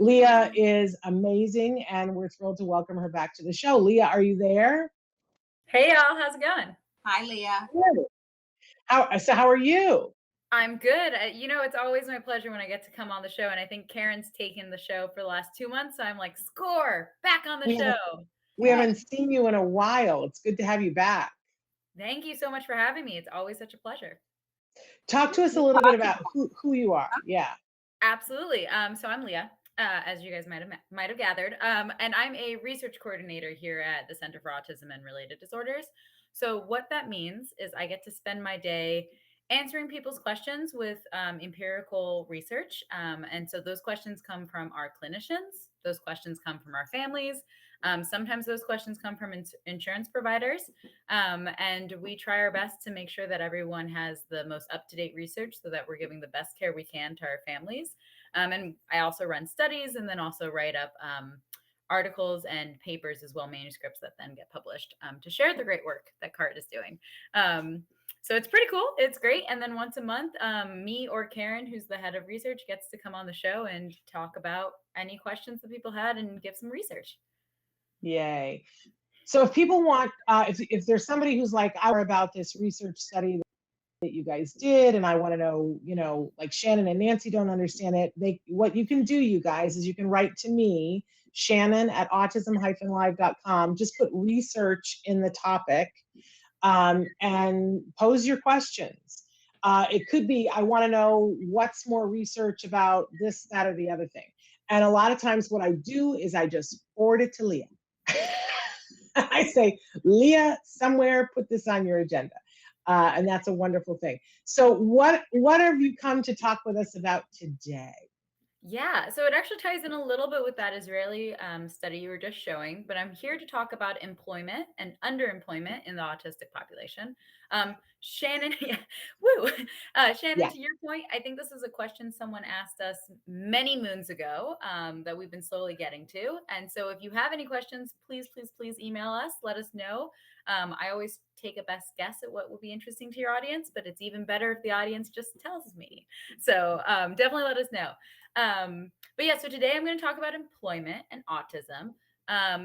Leah is amazing, and we're thrilled to welcome her back to the show. Leah, are you there? Hey y'all, how's it going? Hi, Leah. Good. How are you? I'm good. It's always my pleasure when I get to come on the show, and I think Karen's taken the show for the last 2 months, so I'm like, score, back on the We show. haven't seen you in a while. It's good to have you back. Thank you so much for having me. It's always such a pleasure. Talk to us a little bit about who you are. Yeah. Absolutely. So I'm Leah, as you guys might have gathered, and I'm a research coordinator here at the Center for Autism and Related Disorders. So what that means is I get to spend my day answering people's questions with empirical research. And so those questions come from our clinicians. Those questions come from our families. Sometimes those questions come from insurance providers. And we try our best to make sure that everyone has the most up-to-date research so that we're giving the best care we can to our families. And I also run studies and then also write up articles and papers as well, manuscripts that then get published to share the great work that CART is doing. So it's pretty cool. It's great. And then once a month, me or Karen, who's the head of research, gets to come on the show and talk about any questions that people had and give some research. Yay. So if people want, if there's somebody who's like, I heard about this research study that you guys did, and I want to know, like Shannon and Nancy don't understand it, what you can do, you guys, is you can write to me, Shannon at autism-live.com. Just put research in the topic and pose your questions. It could be, I want to know what's more research about this, that, or the other thing. And a lot of times what I do is I just forward it to Leah. I say, Leah, somewhere put this on your agenda. And that's a wonderful thing. So what have you come to talk with us about today? Yeah, so it actually ties in a little bit with that Israeli study you were just showing, but I'm here to talk about employment and underemployment in the autistic population. Shannon, yeah, woo. Shannon, Yeah. to your point, I think this is a question someone asked us many moons ago that we've been slowly getting to. And so if you have any questions, please email us, let us know. I always take a best guess at what would be interesting to your audience, but it's even better if the audience just tells me. So definitely let us know. But yeah, so today I'm going to talk about employment and autism.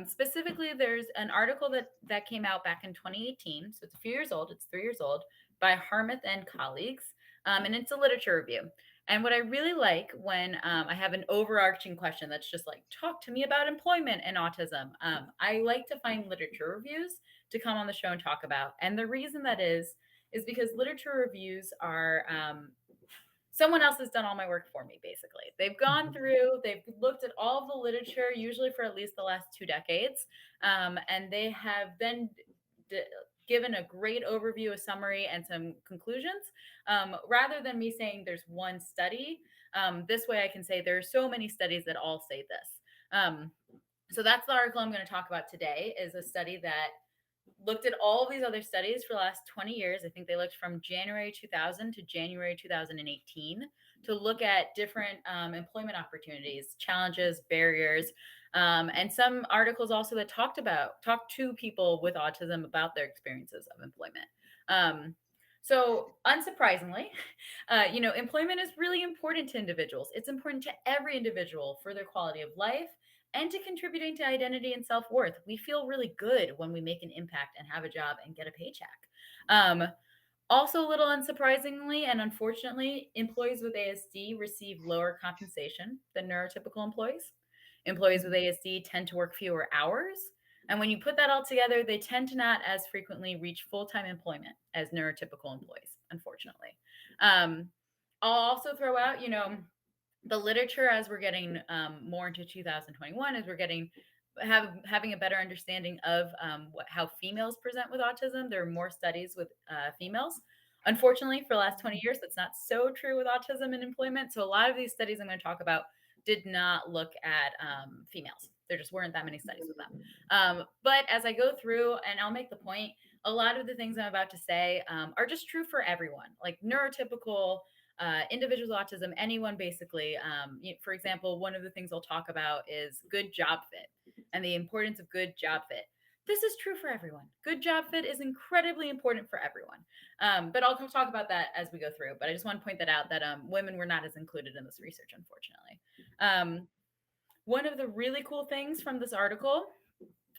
Specifically, there's an article that came out back in 2018. So it's a few years old. It's 3 years old by Harmuth and colleagues. And it's a literature review. And what I really like when I have an overarching question that's just like, talk to me about employment and autism. I like to find literature reviews to come on the show and talk about. And the reason that is because literature reviews are someone else has done all my work for me, basically. They've gone through, they've looked at all of the literature, usually for at least the last 2 decades, and they have then given a great overview, a summary, and some conclusions, rather than me saying there's one study. This way I can say there are so many studies that all say this. So that's the article I'm going to talk about today, is a study that looked at all of these other studies for the last 20 years. I think they looked from January 2000 to January 2018 to look at different employment opportunities, challenges, barriers, and some articles also that talked to people with autism about their experiences of employment. So unsurprisingly, employment is really important to individuals. It's important to every individual for their quality of life and to contributing to identity and self-worth. We feel really good when we make an impact and have a job and get a paycheck. Also, a little unsurprisingly and unfortunately, employees with ASD receive lower compensation than neurotypical employees. Employees with ASD tend to work fewer hours. And when you put that all together, they tend to not as frequently reach full-time employment as neurotypical employees, unfortunately. I'll also throw out, the literature as we're getting more into 2021, as we're having a better understanding of how females present with autism. There are more studies with females. Unfortunately, for the last 20 years, that's not so true with autism and employment. So a lot of these studies I'm going to talk about did not look at females. There just weren't that many studies with them. But as I go through, and I'll make the point, a lot of the things I'm about to say are just true for everyone, like neurotypical, individuals with autism, anyone basically. For example, one of the things I'll talk about is good job fit and the importance of good job fit. This is true for everyone. Good job fit is incredibly important for everyone. But I'll talk about that as we go through. But I just want to point that out, that women were not as included in this research, unfortunately. One of the really cool things from this article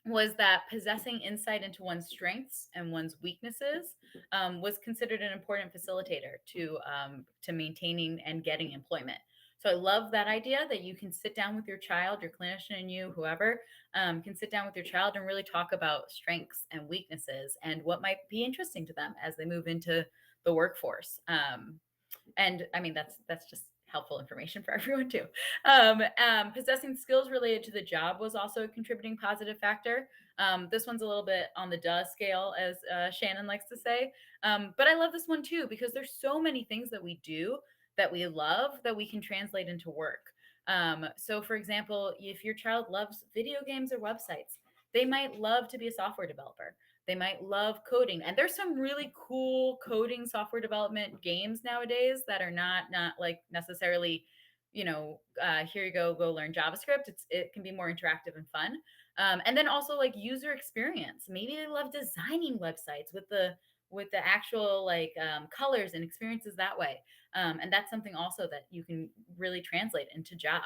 was that possessing insight into one's strengths and one's weaknesses was considered an important facilitator to maintaining and getting employment. So I love that idea that you can sit down with your child, your clinician, and you, whoever, can sit down with your child and really talk about strengths and weaknesses and what might be interesting to them as they move into the workforce. And I mean, that's just helpful information for everyone too. Possessing skills related to the job was also a contributing positive factor. This one's a little bit on the duh scale, as Shannon likes to say. But I love this one too because there's so many things that we do that we love that we can translate into work. So, for example, if your child loves video games or websites, they might love to be a software developer. They might love coding, and there's some really cool coding software development games nowadays that are not like necessarily, here you go learn JavaScript. It can be more interactive and fun, and then also like user experience. Maybe they love designing websites with the actual like colors and experiences that way, and that's something also that you can really translate into job.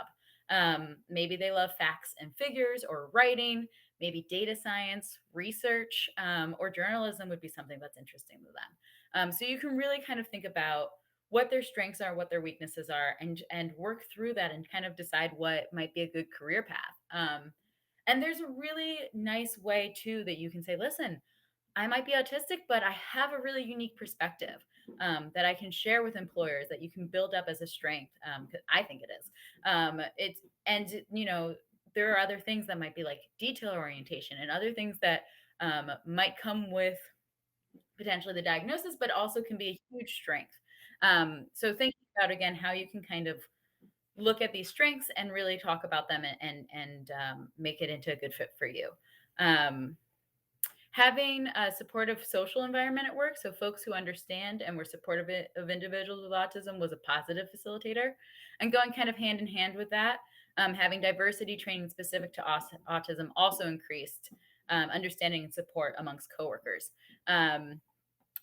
Maybe they love facts and figures or writing. Maybe data science, research, or journalism would be something that's interesting to them. So you can really kind of think about what their strengths are, what their weaknesses are, and work through that and kind of decide what might be a good career path. And there's a really nice way too that you can say, listen, I might be autistic, but I have a really unique perspective that I can share with employers that you can build up as a strength. 'Cause I think it is. It's and you know there are other things that might be like detail orientation and other things that might come with potentially the diagnosis, but also can be a huge strength. So thinking about again how you can kind of look at these strengths and really talk about them and make it into a good fit for you. Um, Having a supportive social environment at work, so folks who understand and were supportive of individuals with autism was a positive facilitator. And going kind of hand in hand with that, having diversity training specific to autism also increased understanding and support amongst coworkers. Um,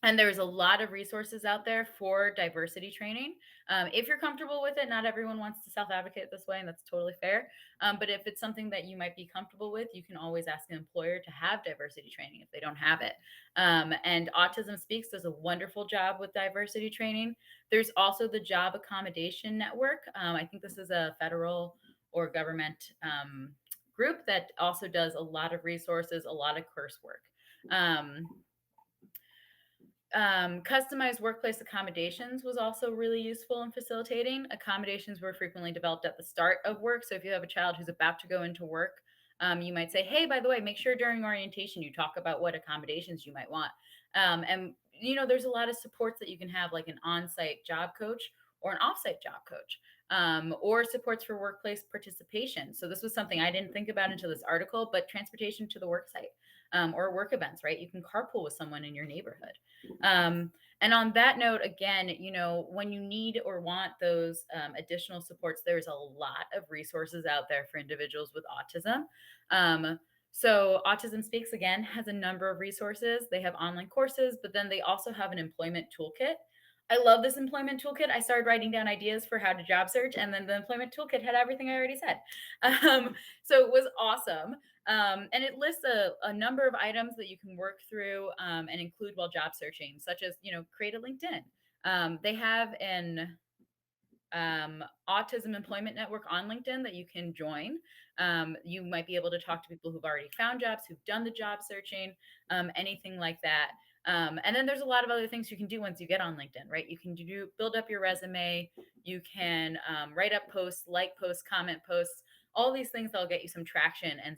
and there's a lot of resources out there for diversity training. If you're comfortable with it, not everyone wants to self-advocate this way, and that's totally fair. But if it's something that you might be comfortable with, you can always ask an employer to have diversity training if they don't have it. And Autism Speaks does a wonderful job with diversity training. There's also the Job Accommodation Network. I think this is a federal or government group that also does a lot of resources, a lot of coursework. Customized workplace accommodations was also really useful in facilitating. Accommodations were frequently developed at the start of work. So if you have a child who's about to go into work, you might say, hey, by the way, make sure during orientation you talk about what accommodations you might want. There's a lot of supports that you can have, like an on-site job coach or an off-site job coach, or supports for workplace participation. So this was something I didn't think about until this article, but transportation to the work site. Or work events, right? You can carpool with someone in your neighborhood. And on that note, again, when you need or want those additional supports, there's a lot of resources out there for individuals with autism. So Autism Speaks, again, has a number of resources. They have online courses, but then they also have an employment toolkit. I love this employment toolkit. I started writing down ideas for how to job search, and then the employment toolkit had everything I already said. So it was awesome. And it lists a number of items that you can work through and include while job searching, such as, create a LinkedIn. They have an autism employment network on LinkedIn that you can join. You might be able to talk to people who've already found jobs, who've done the job searching, anything like that. And then there's a lot of other things you can do once you get on LinkedIn, right? You can build up your resume. You can write up posts, like posts, comment posts, all these things that'll get you some traction and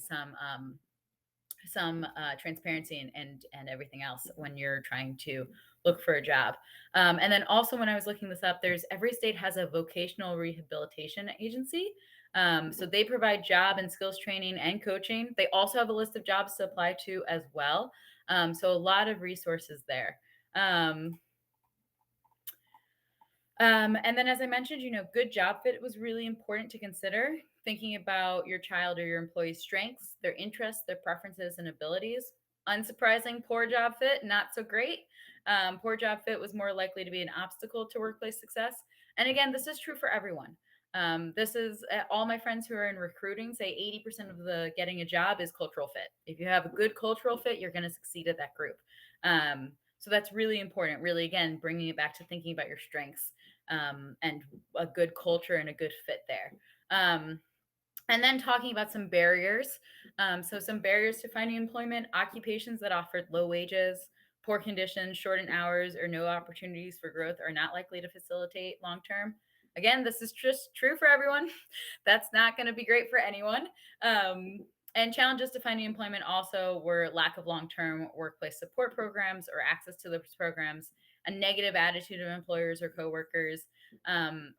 some transparency and everything else when you're trying to look for a job. And then also when I was looking this up, every state has a vocational rehabilitation agency. So they provide job and skills training and coaching. They also have a list of jobs to apply to as well. So a lot of resources there. And then, as I mentioned, good job fit was really important to consider. Thinking about your child or your employee's strengths, their interests, their preferences, and abilities. Unsurprising, poor job fit, not so great. Poor job fit was more likely to be an obstacle to workplace success. And again, this is true for everyone. This is all my friends who are in recruiting say 80% of the getting a job is cultural fit. If you have a good cultural fit, you're going to succeed at that group. So that's really important. Really, again, bringing it back to thinking about your strengths, and a good culture and a good fit there. And then talking about some barriers. So some barriers to finding employment: occupations that offered low wages, poor conditions, shortened hours, or no opportunities for growth are not likely to facilitate long term. Again, this is just true for everyone. That's not going to be great for anyone. Um, and challenges to finding employment also were lack of long term workplace support programs or access to those programs, a negative attitude of employers or coworkers,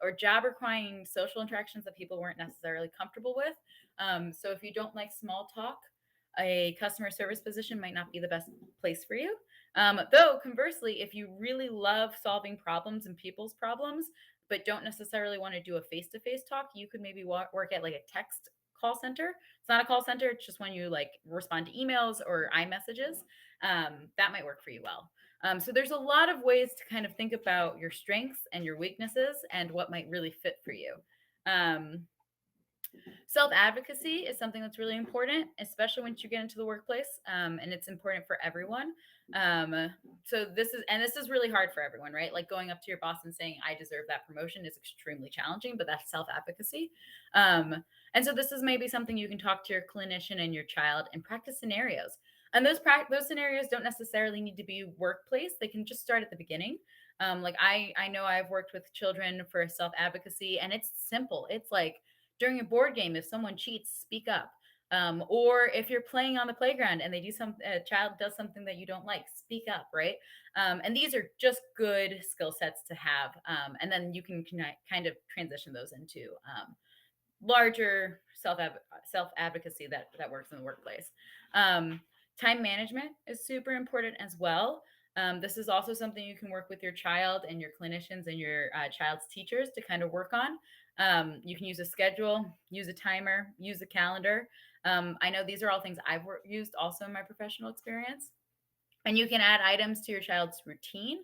or job requiring social interactions that people weren't necessarily comfortable with. So if you don't like small talk, a customer service position might not be the best place for you. Though conversely, if you really love solving problems and people's problems, but don't necessarily want to do a face-to-face talk, you could maybe work at like a text call center. It's not a call center; it's just when you like respond to emails or iMessages. That might work for you well. So there's a lot of ways to kind of think about your strengths and your weaknesses and what might really fit for you. Um, Self advocacy is something that's really important, especially once you get into the workplace, and it's important for everyone. So this is really hard for everyone, right? Like going up to your boss and saying, "I deserve that promotion," is extremely challenging, but that's self advocacy. And so this is maybe something you can talk to your clinician and your child and practice scenarios. And those scenarios don't necessarily need to be workplace; they can just start at the beginning. Like I know I've worked with children for self advocacy, and it's simple. It's like during a board game, if someone cheats, speak up. Or if you're playing on the playground and a child does something that you don't like, speak up, right? And these are just good skill sets to have, and then you can kind of transition those into larger self advocacy that works in the workplace. Um, Time management is super important as well. This is also something you can work with your child and your clinicians and your child's teachers to kind of work on. You can use a schedule, use a timer, use a calendar. I know these are all things I've used also in my professional experience. And you can add items to your child's routine,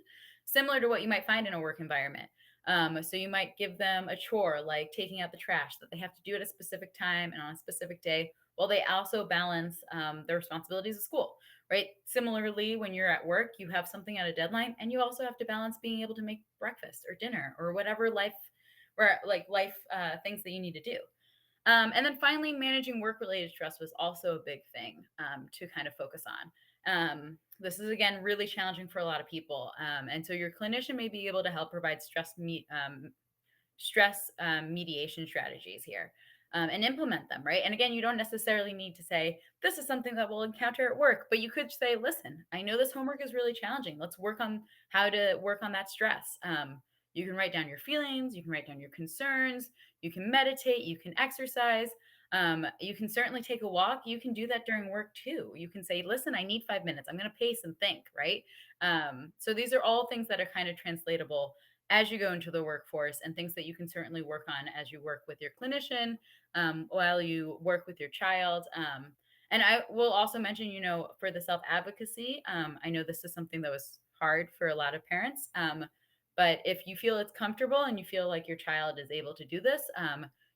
similar to what you might find in a work environment. So you might give them a chore like taking out the trash that they have to do at a specific time and on a specific day, while they also balance the responsibilities of school, right? Similarly, when you're at work, you have something at a deadline, and you also have to balance being able to make breakfast or dinner or whatever life things that you need to do. And then finally, managing work related stress was also a big thing to kind of focus on. This is again really challenging for a lot of people, and so your clinician may be able to help provide stress mediation strategies here, and implement them, right? And again, you don't necessarily need to say this is something that we'll encounter at work, but you could say, listen, I know this homework is really challenging. Let's work on how to work on that stress. You can write down your feelings, you can write down your concerns, you can meditate, you can exercise. You can certainly take a walk. You can do that during work too. You can say, listen, I need 5 minutes. I'm going to pace and think, right? So these are all things that are kind of translatable as you go into the workforce, and things that you can certainly work on as you work with your clinician, while you work with your child. And I will also mention, for the self advocacy, I know this is something that was hard for a lot of parents. But if you feel it's comfortable and you feel like your child is able to do this,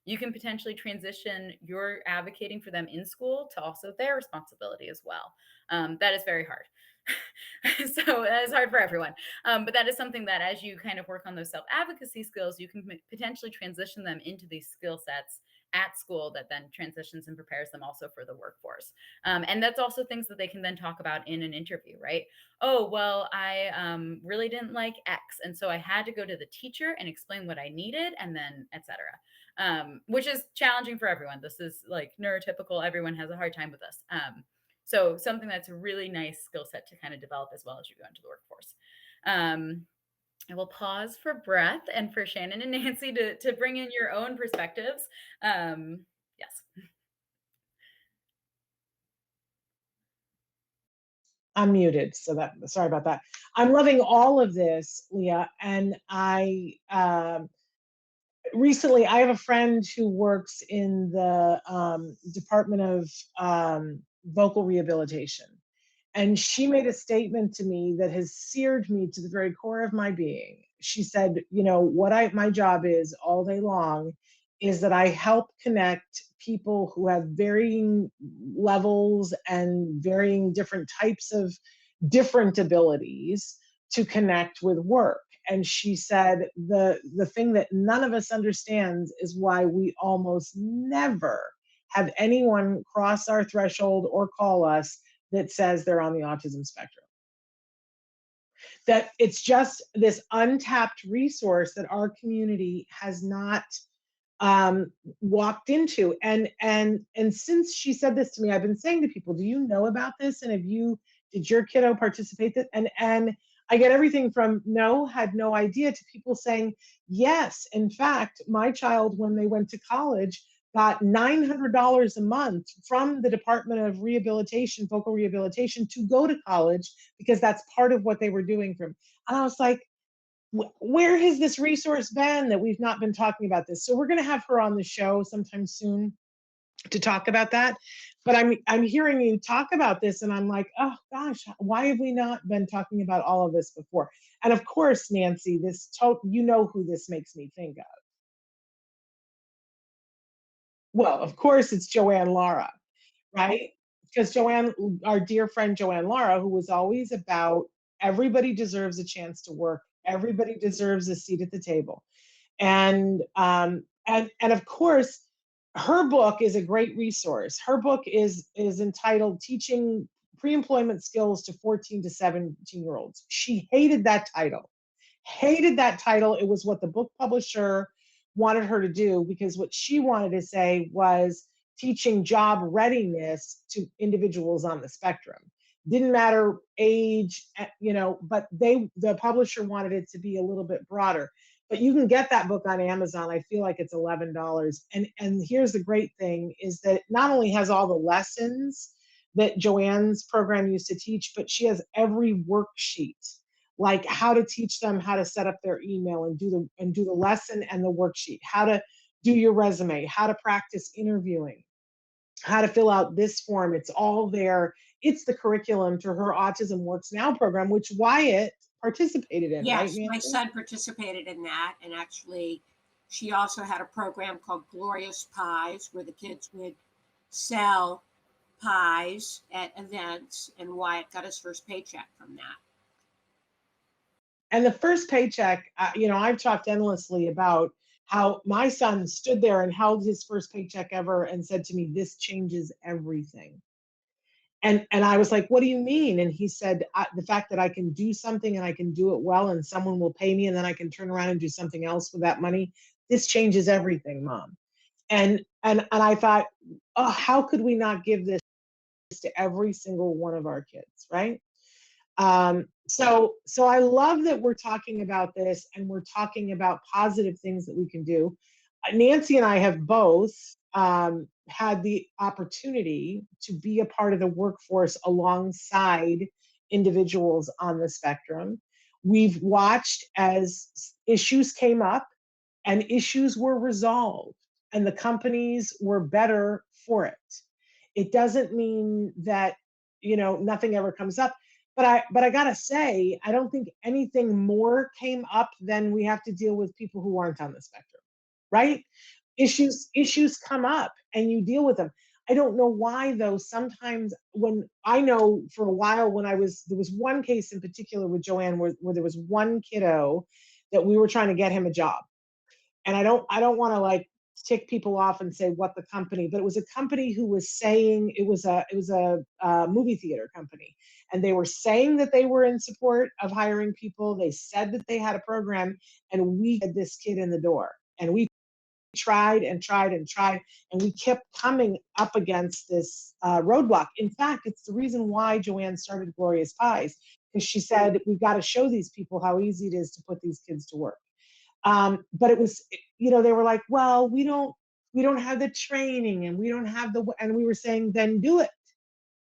you can potentially transition your advocating for them in school to also their responsibility as well. That is very hard. So that is hard for everyone. But that is something that as you kind of work on those self advocacy skills, you can potentially transition them into these skill sets at school that then transitions and prepares them also for the workforce. And that's also things that they can then talk about in an interview, right? Oh, well, I really didn't like X. And so I had to go to the teacher and explain what I needed, and then etc. Which is challenging for everyone. This is like neurotypical. Everyone has a hard time with this. So something that's a really nice skill set to kind of develop as well as you go into the workforce. I will pause for breath and for Shannon and Nancy to bring in your own perspectives. Yes. I'm muted, so sorry about that. I'm loving all of this, Leah, and recently I have a friend who works in the Department of Vocal Rehabilitation, and she made a statement to me that has seared me to the very core of my being. She said, my job is all day long is that I help connect people who have varying levels and varying different types of different abilities to connect with work. And she said the thing that none of us understands is why we almost never have anyone cross our threshold or call us that says they're on the autism spectrum. That it's just this untapped resource that our community has not um, walked into. And since she said this to me, I've been saying to people, do you know about this? And did your kiddo participate? And I get everything from no, had no idea, to people saying, yes, in fact, my child, when they went to college, got $900 a month from the Department of Rehabilitation, Vocal Rehabilitation, to go to college because that's part of what they were doing for him. And I was like, where has this resource been that we've not been talking about this? So we're going to have her on the show sometime soon to talk about that. But I'm hearing you talk about this, and I'm like, oh gosh, why have we not been talking about all of this before? And of course, Nancy, you know who this makes me think of. Well, of course, it's Joanne Lara, right? Because Joanne, our dear friend Joanne Lara, who was always about everybody deserves a chance to work, everybody deserves a seat at the table. And of course, her book is a great resource. Her book is entitled Teaching Pre-Employment Skills to 14 to 17-year-olds. She hated that title. It was what the book publisher wanted her to do, because what she wanted to say was teaching job readiness to individuals on the spectrum. Didn't matter age, but the publisher wanted it to be a little bit broader. But you can get that book on Amazon. I feel like it's $11. And here's the great thing, is that it not only has all the lessons that Joanne's program used to teach, but she has every worksheet, like how to teach them how to set up their email and do the lesson and the worksheet, how to do your resume, how to practice interviewing, how to fill out this form. It's all there. It's the curriculum to her Autism Works Now program, which Wyatt participated in, right, Yes, Nancy? my son participated in that. And actually, she also had a program called Glorious Pies, where the kids would sell pies at events, and Wyatt got his first paycheck from that. And the first paycheck, I've talked endlessly about how my son stood there and held his first paycheck ever and said to me, this changes everything. And I was like, what do you mean? And he said, the fact that I can do something and I can do it well and someone will pay me and then I can turn around and do something else with that money. This changes everything, Mom. And I thought, oh, how could we not give this to every single one of our kids, right? So I love that we're talking about this and we're talking about positive things that we can do. Nancy and I have both had the opportunity to be a part of the workforce alongside individuals on the spectrum. We've watched as issues came up and issues were resolved, and the companies were better for it. It doesn't mean that nothing ever comes up, but I gotta say, I don't think anything more came up than we have to deal with people who aren't on the spectrum, right? Issues come up and you deal with them. I don't know why though. Sometimes when I know for a while when there was one case in particular with Joanne where there was one kiddo that we were trying to get him a job. And I don't want to like tick people off and say what the company, but it was a company who was saying it was a movie theater company, and they were saying that they were in support of hiring people. They said that they had a program, and we had this kid in the door, and we tried and tried and tried, and we kept coming up against this roadblock. In fact, it's the reason why Joanne started Glorious Pies, because she said we've got to show these people how easy it is to put these kids to work. But it was, they were like, well, we don't have the training and we don't have and we were saying, then do it.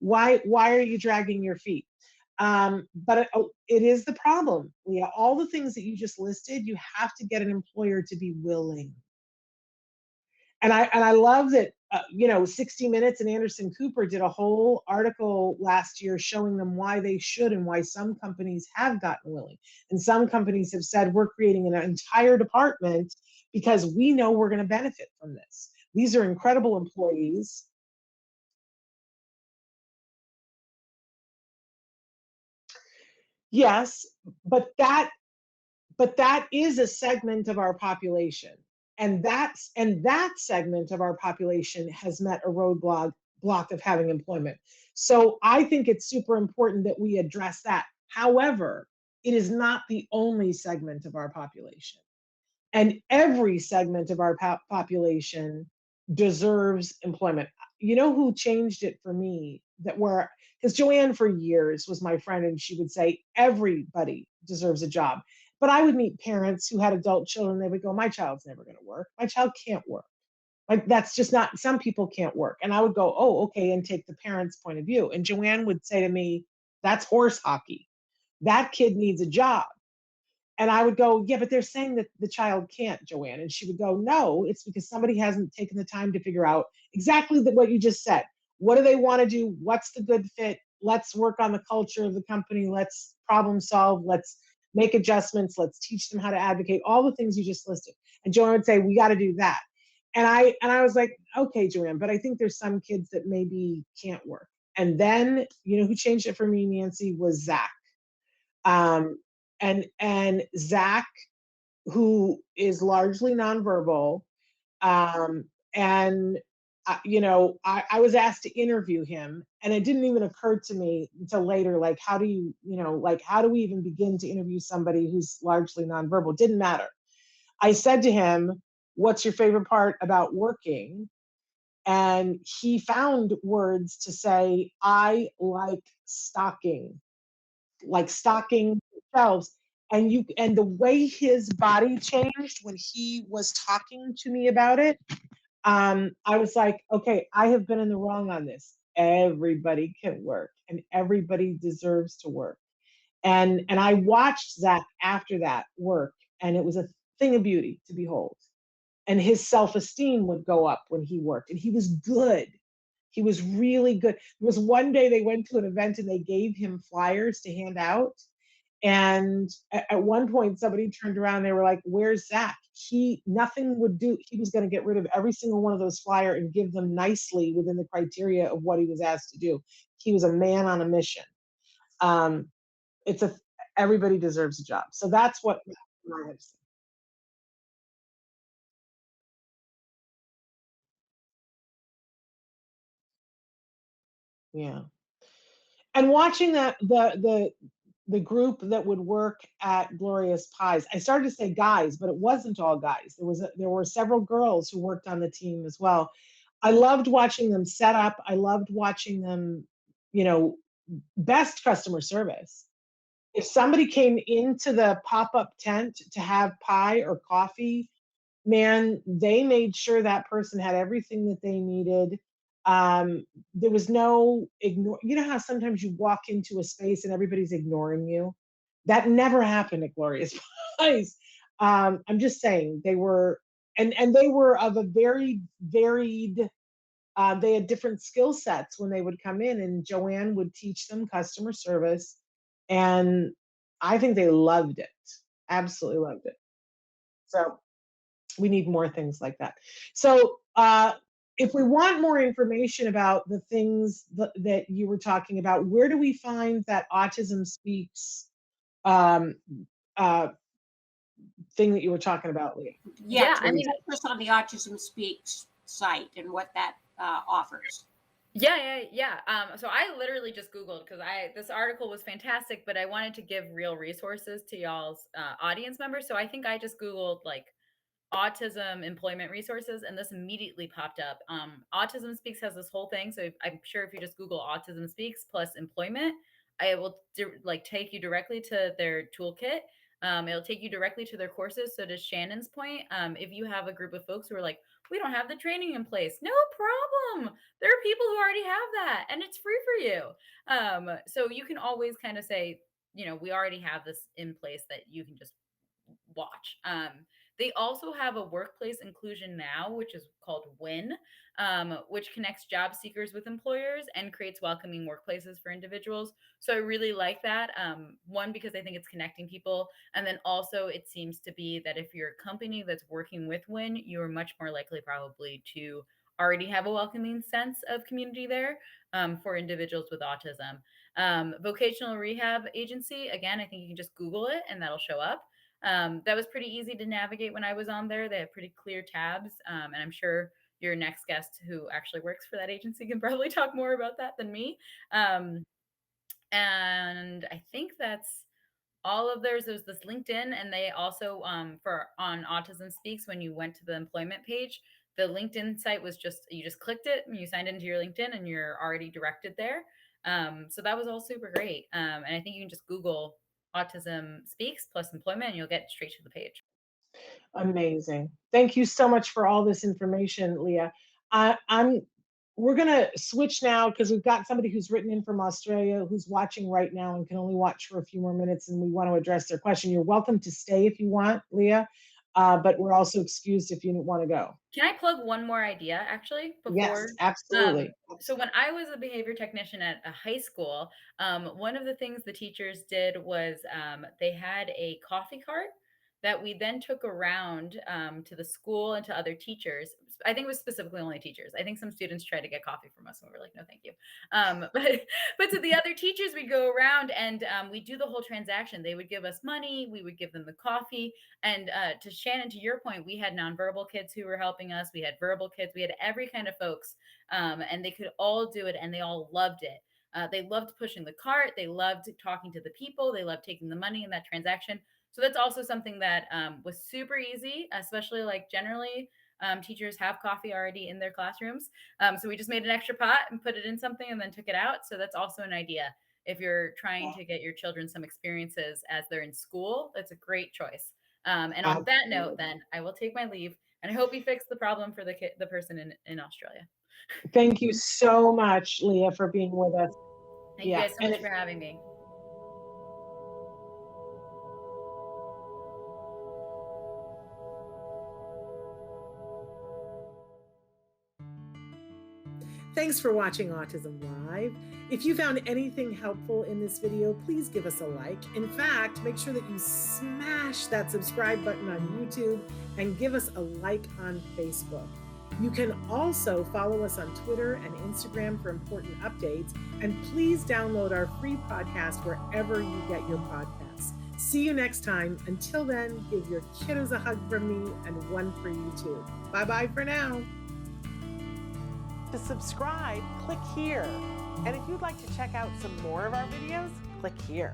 Why are you dragging your feet? But it is the problem. Leah, all the things that you just listed, you have to get an employer to be willing. And I love that, 60 Minutes and Anderson Cooper did a whole article last year showing them why they should and why some companies have gotten willing. And some companies have said, we're creating an entire department because we know we're going to benefit from this. These are incredible employees. Yes, but that is a segment of our population, and that segment of our population has met a roadblock of having employment. So I think it's super important that we address that. However, it is not the only segment of our population, and every segment of our population deserves employment. You know who changed it for me? That were Because Joanne for years was my friend, and she would say everybody deserves a job. But I would meet parents who had adult children. They would go, "My child's never going to work. My child can't work. Like that's just not. Some people can't work." And I would go, "Oh, okay," and take the parents' point of view. And Joanne would say to me, "That's horse hockey. That kid needs a job." And I would go, "Yeah, but they're saying that the child can't, Joanne." And she would go, "No, it's because somebody hasn't taken the time to figure out exactly what you just said. What do they want to do? What's the good fit? Let's work on the culture of the company. Let's problem solve. Let's make adjustments. Let's teach them how to advocate." All the things you just listed. And Joanne would say, "We got to do that." And I was like, "Okay, Joanne, but I think there's some kids that maybe can't work." And then, who changed it for me, Nancy, was Zach. Um, and Zach, who is largely nonverbal, um, and I was asked to interview him, and it didn't even occur to me until later, like how do how do we even begin to interview somebody who's largely nonverbal? Didn't matter. I said to him, "What's your favorite part about working?" And he found words to say, "I like stocking shelves." And the way his body changed when he was talking to me about it, I was like, "Okay, I have been in the wrong on this. Everybody can work, and everybody deserves to work." And I watched Zach after that work, and it was a thing of beauty to behold. And his self-esteem would go up when he worked, and he was good. He was really good. There was one day they went to an event and they gave him flyers to hand out. And at one point, somebody turned around and they were like, "Where's Zach?" Nothing would do. He was going to get rid of every single one of those flyers and give them nicely within the criteria of what he was asked to do. He was a man on a mission. Um, it's a Everybody deserves a job. So that's what I have to say. Yeah. And watching the group that would work at Glorious Pies. I started to say guys, but it wasn't all guys. There were several girls who worked on the team as well. I loved watching them set up. I loved watching them, you know, best customer service. If somebody came into the pop-up tent to have pie or coffee, man, they made sure that person had everything that they needed. There was no ignore. You know how sometimes you walk into a space and everybody's ignoring you? That never happened at Glorious Pies. I'm just saying and they were of a very varied. They had different skill sets when they would come in, and Joanne would teach them customer service, and I think they loved it. Absolutely loved it. So we need more things like that. So, if we want more information about the things that you were talking about, where do we find that Autism Speaks um, uh, thing that you were talking about, Leah? Yeah, Yeah, I can you mean, touch us on the Autism Speaks site and what that offers? yeah. So I literally just Googled because this article was fantastic, but I wanted to give real resources to y'all's audience members. So I think I just Googled like autism employment resources, and this immediately popped up. Autism Speaks has this whole thing. So I'm sure if you just Google Autism Speaks plus employment, it will like take you directly to their toolkit. It'll take you directly to their courses. So to Shannon's point, if you have a group of folks who are like, we don't have the training in place, no problem. There are people who already have that, and it's free for you. So you can always kind of say, we already have this in place that you can just watch. They also have a workplace inclusion now, which is called WIN, which connects job seekers with employers and creates welcoming workplaces for individuals. So I really like that. One, because I think it's connecting people. And then also it seems to be that if you're a company that's working with WIN, you're much more likely probably to already have a welcoming sense of community there for individuals with autism. Vocational rehab agency, again, I think you can just Google it and that'll show up. That was pretty easy to navigate when I was on there. They have pretty clear tabs. And I'm sure your next guest who actually works for that agency can probably talk more about that than me. And I think that's all of theirs. There's this LinkedIn, and they also for on Autism Speaks, when you went to the employment page, the LinkedIn site was just, you just clicked it and you signed into your LinkedIn and you're already directed there. So that was all super great. And I think you can just Google Autism Speaks plus employment and you'll get straight to the page. Amazing. Thank you so much for all this information, Leah. We're going to switch now because we've got somebody who's written in from Australia who's watching right now and can only watch for a few more minutes, and we want to address their question. You're welcome to stay if you want, Leah, but we're also excused if you want to go. Can I plug one more idea actually before? Yes, absolutely. So when I was a behavior technician at a high school, one of the things the teachers did was they had a coffee cart that we then took around to the school and to other teachers. I think it was specifically only teachers. I think some students tried to get coffee from us and we were like, no, thank you. But to the other teachers, we'd go around and we'd do the whole transaction. They would give us money. We would give them the coffee. And to Shannon, to your point, we had nonverbal kids who were helping us. We had verbal kids. We had every kind of folks, and they could all do it, and they all loved it. They loved pushing the cart. They loved talking to the people. They loved taking the money in that transaction. So that's also something that was super easy, especially like generally teachers have coffee already in their classrooms. So we just made an extra pot and put it in something and then took it out. So that's also an idea. If you're trying to get your children some experiences as they're in school, that's a great choice. And on that note, then I will take my leave, and I hope you fix the problem for the person in Australia. Thank you so much, Leah, for being with us. Thank you guys so much for having me. Thanks for watching Autism Live. If you found anything helpful in this video, please give us a like. In fact, make sure that you smash that subscribe button on YouTube and give us a like on Facebook. You can also follow us on Twitter and Instagram for important updates. And please download our free podcast wherever you get your podcasts. See you next time. Until then, give your kiddos a hug from me and one for you too. Bye-bye for now. To subscribe, click here. And if you'd like to check out some more of our videos, click here.